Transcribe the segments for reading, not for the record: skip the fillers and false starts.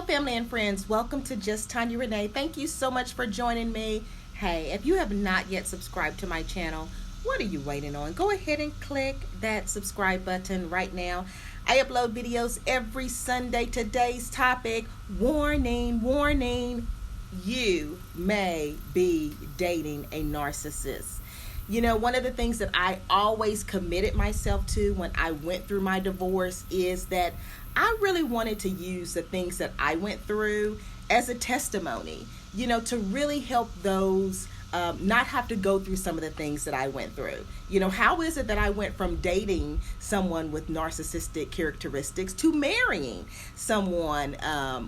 Hello, family and friends. Welcome to Just Tanya Renee. Thank you so much for joining me. Hey, if you have not yet subscribed to my channel, what are you waiting on? Go ahead and click that subscribe button right now. I upload videos every Sunday. Today's topic, warning, warning, you may be dating a narcissist. You know, one of the things that I always committed myself to when I went through my divorce is that I really wanted to use the things that I went through as a testimony, you know, to really help those not have to go through some of the things that I went through. You know, how is it that I went from dating someone with narcissistic characteristics to marrying someone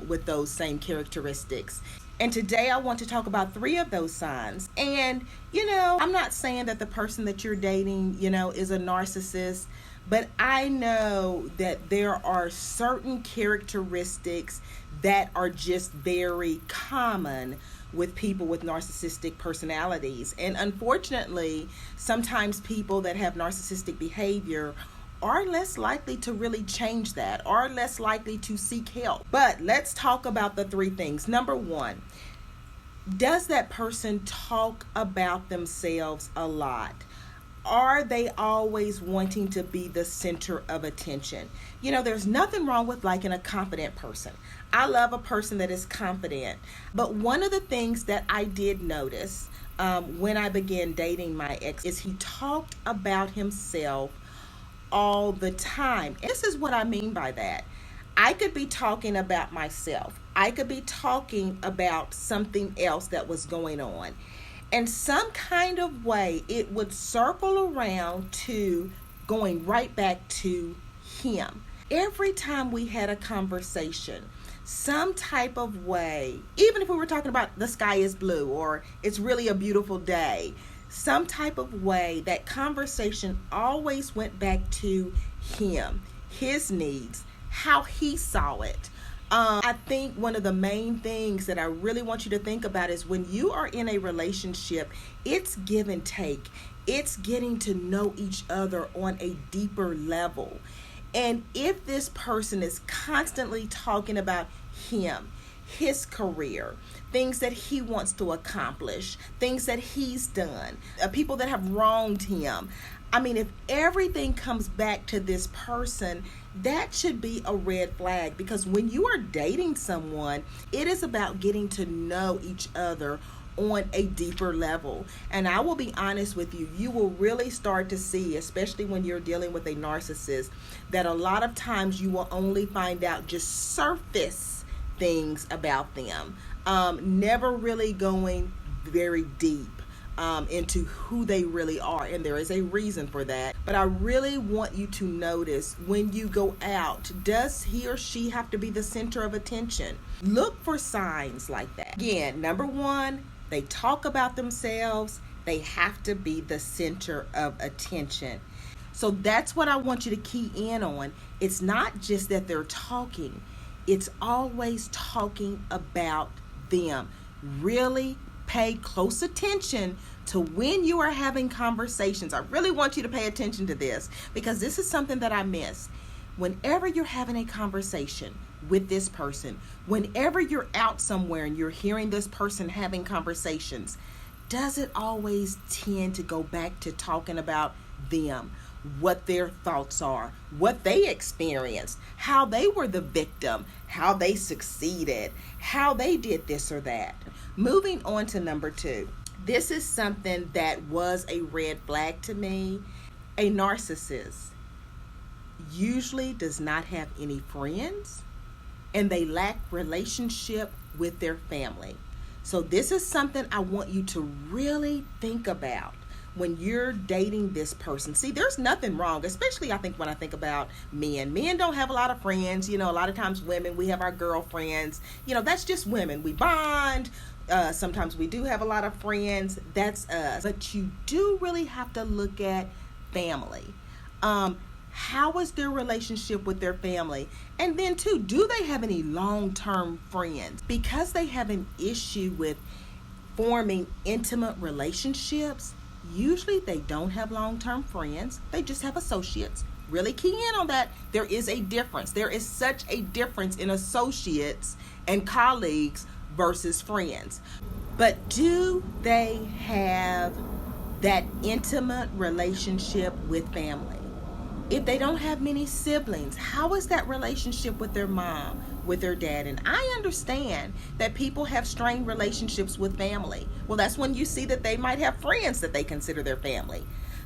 with those same characteristics? And today I want to talk about 3 of those signs. And, you know, I'm not saying that the person that you're dating, you know, is a narcissist, but I know that there are certain characteristics that are just very common with people with narcissistic personalities. And unfortunately, sometimes people that have narcissistic behavior are less likely to really change that, are less likely to seek help. But let's talk about the 3 things. Number 1, does that person talk about themselves a lot? Are they always wanting to be the center of attention? You know, there's nothing wrong with liking a confident person. I love a person that is confident. But one of the things that I did notice when I began dating my ex is he talked about himself all the time. This is what I mean by that. I could be talking about myself. I could be talking about something else that was going on. In some kind of way, it would circle around to going right back to him. Every time we had a conversation, some type of way, even if we were talking about the sky is blue or it's really a beautiful day, some type of way, that conversation always went back to him, his needs, how he saw it. I think one of the main things that I really want you to think about is when you are in a relationship, it's give and take. It's getting to know each other on a deeper level. And if this person is constantly talking about him, his career, things that he wants to accomplish, things that he's done, people that have wronged him. I mean, if everything comes back to this person, that should be a red flag, because when you are dating someone, it is about getting to know each other on a deeper level. And I will be honest with you, you will really start to see, especially when you're dealing with a narcissist, that a lot of times you will only find out just surface things about them, never really going very deep into who they really are. And there is a reason for that. But I really want you to notice when you go out, does he or she have to be the center of attention? Look for signs like that. Again, number 1, they talk about themselves. They have to be the center of attention. So that's what I want you to key in on. It's not just that they're talking. It's always talking about them. Really pay close attention to when you are having conversations. I really want you to pay attention to this, because this is something that I miss. Whenever you're having a conversation with this person, whenever you're out somewhere and you're hearing this person having conversations, does it always tend to go back to talking about them? What their thoughts are, what they experienced, how they were the victim, how they succeeded, how they did this or that. Moving on to number 2. This is something that was a red flag to me. A narcissist usually does not have any friends, and they lack relationship with their family. So this is something I want you to really think about when you're dating this person. See, there's nothing wrong, especially I think when I think about men. Men don't have a lot of friends. You know, a lot of times women, we have our girlfriends. You know, that's just women. We bond. Sometimes we do have a lot of friends. That's us. But you do really have to look at family. How is their relationship with their family? And then too, do they have any long-term friends? Because they have an issue with forming intimate relationships, usually they don't have long-term friends. They just have associates, really key in on that. There is a difference. There is such a difference in associates and colleagues versus friends. But do they have that intimate relationship with family? If they don't have many siblings, how is that relationship with their mom, with their dad? And I understand that people have strained relationships with family. Well, that's when you see that they might have friends that they consider their family.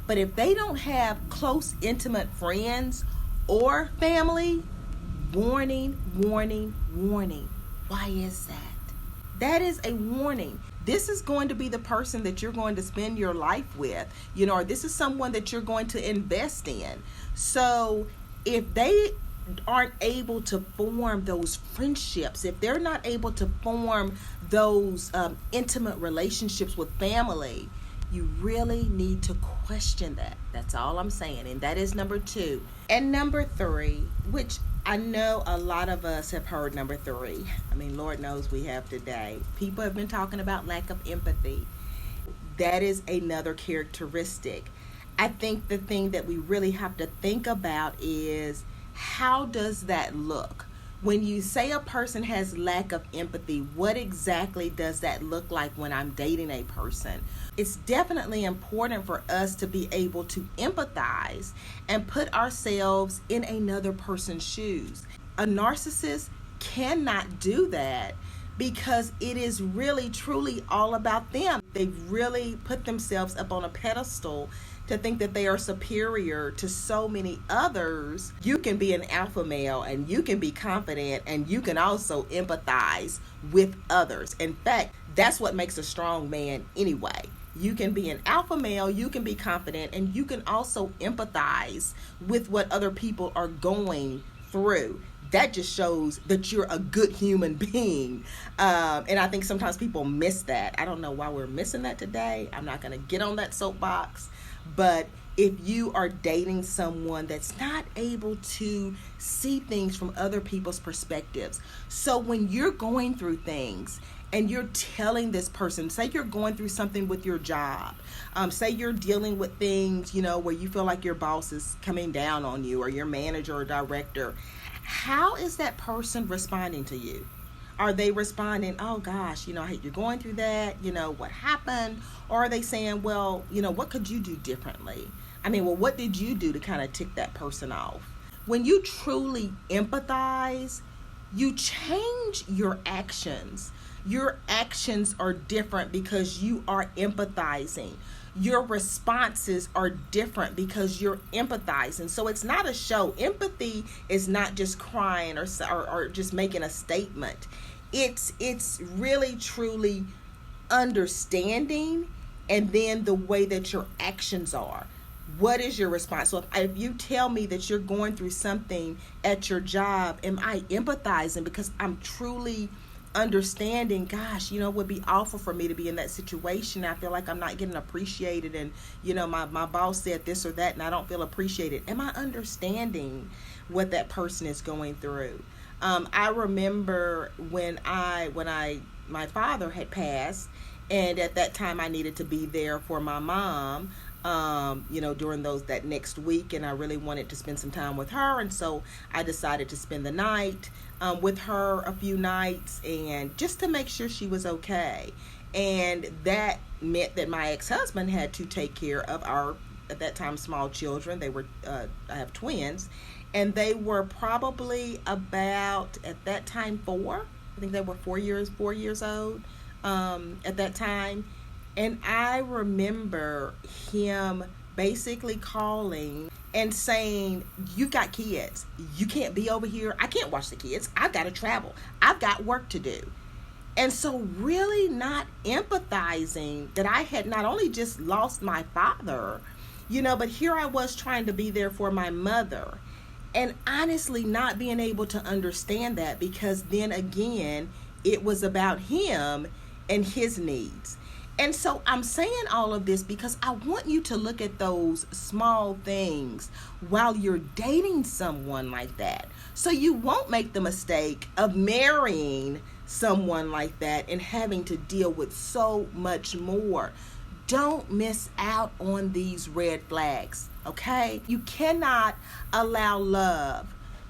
But if they don't have close, intimate friends or family, warning, warning, warning. Why is that? That is a warning. This is going to be the person that you're going to spend your life with, or this is someone that you're going to invest in. So if they aren't able to form those friendships, if they're not able to form those intimate relationships with family, you really need to question that. That's all I'm saying. And that is number 2. And number 3, which I know a lot of us have heard number 3. I mean, Lord knows we have today. People have been talking about lack of empathy. That is another characteristic. I think the thing that we really have to think about is, how does that look? When you say a person has lack of empathy, what exactly does that look like when I'm dating a person? It's definitely important for us to be able to empathize and put ourselves in another person's shoes. A narcissist cannot do that because it is really, truly all about them. They've really put themselves up on a pedestal to think that they are superior to so many others. You can be an alpha male and you can be confident and you can also empathize with others. In fact, that's what makes a strong man anyway. You can be an alpha male, you can be confident, and you can also empathize with what other people are going through. That just shows that you're a good human being. And I think sometimes people miss that. I don't know why we're missing that today. I'm not going to get on that soapbox. But if you are dating someone that's not able to see things from other people's perspectives, so when you're going through things and you're telling this person, say you're going through something with your job, say you're dealing with things, where you feel like your boss is coming down on you, or your manager or director, how is that person responding to you? Are they responding, oh gosh, I hate you're going through that, what happened? Or are they saying, well, what could you do differently? What did you do to kind of tick that person off? When you truly empathize, you change your actions. Your actions are different because you are empathizing. Your responses are different because you're empathizing. So it's not a show. Empathy is not just crying or just making a statement. It's really truly understanding, and then the way that your actions are. What is your response? So if you tell me that you're going through something at your job, am I empathizing because I'm truly understanding, gosh, it would be awful for me to be in that situation. I feel like I'm not getting appreciated, and my boss said this or that and I don't feel appreciated. Am I understanding what that person is going through? I remember when my father had passed, and at that time I needed to be there for my mom during that next week, and I really wanted to spend some time with her, and so I decided to spend the night with her a few nights, and just to make sure she was okay. And that meant that my ex-husband had to take care of our, at that time, small children. They were I have twins, and they were probably about, at that time, 4. I think they were 4 years old at that time. And I remember him basically calling and saying, you got kids. You can't be over here. I can't watch the kids. I've got to travel. I've got work to do. And so really not empathizing that I had not only just lost my father, but here I was trying to be there for my mother. And honestly not being able to understand that, because then again, it was about him and his needs. And so I'm saying all of this because I want you to look at those small things while you're dating someone like that, so you won't make the mistake of marrying someone like that and having to deal with so much more. Don't miss out on these red flags. Okay? You cannot allow love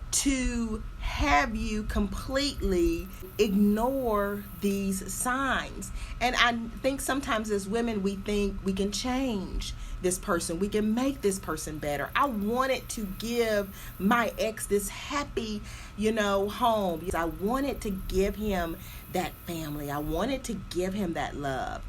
to have you completely ignore these signs. And I think sometimes as women, we think we can change this person, we can make this person better. I wanted to give my ex this happy, home. I wanted to give him that family. I wanted to give him that love.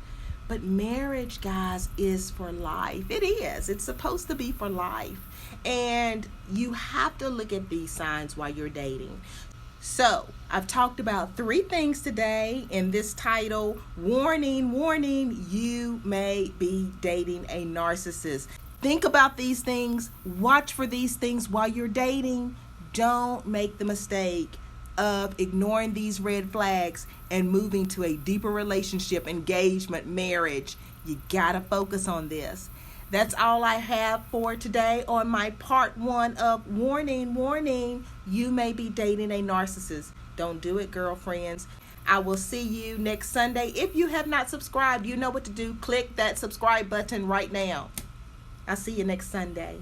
But marriage, guys, is for life. It is. It's supposed to be for life. And you have to look at these signs while you're dating. So, I've talked about 3 things today in this title. Warning, warning, you may be dating a narcissist. Think about these things. Watch for these things while you're dating. Don't make the mistake of ignoring these red flags and moving to a deeper relationship, engagement, marriage. You gotta focus on this. That's all I have for today on my part 1 of warning, warning, you may be dating a narcissist. Don't do it, girlfriends. I will see you next Sunday. If you have not subscribed, you know what to do. Click that subscribe button right now. I'll see you next Sunday.